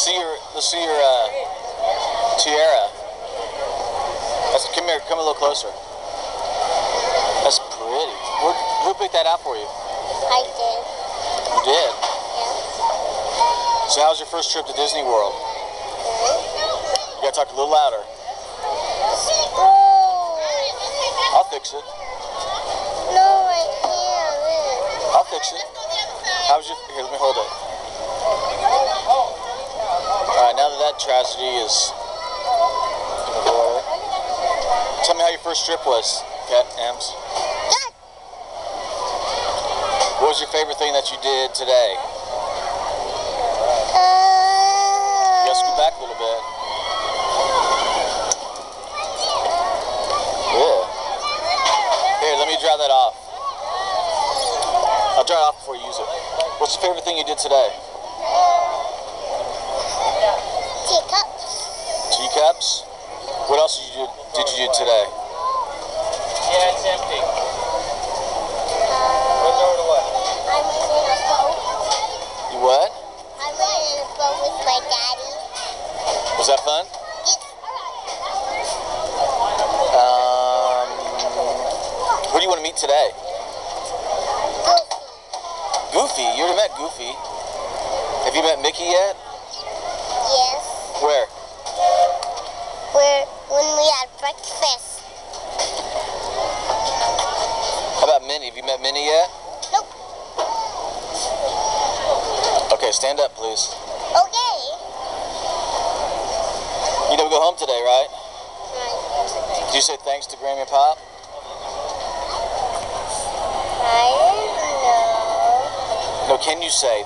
Let's see your tiara. Come here. Come a little closer. That's pretty. Who picked that out for you? I did. You did? Yeah. So how's your first trip to Disney World? Good. You gotta talk a little louder. Oh. I'll fix it. No, I can't. I'll fix it. How's your... Here, let me hold it. Alright, now that tragedy is... Tell me how your first trip was, Kat Ams. Good. What was your favorite thing that you did today? You gotta scoot back a little bit. Yeah. Here, let me dry that off. I'll dry it off before you use it. What's your favorite thing you did today? Teacups. Teacups? What else did you do today? Yeah, it's empty. What's over to what? I went in a boat. You what? I went in a boat with my daddy. Was that fun? Yes. Who do you want to meet today? Goofy. Goofy? You already met Goofy. Have you met Mickey yet? Yes. Where? When we had breakfast. How about Minnie? Have you met Minnie yet? Nope. Okay, stand up, please. Okay. You know we go home today, right? Right. Did you say thanks to Grammy and Pop? I don't know. No, can you say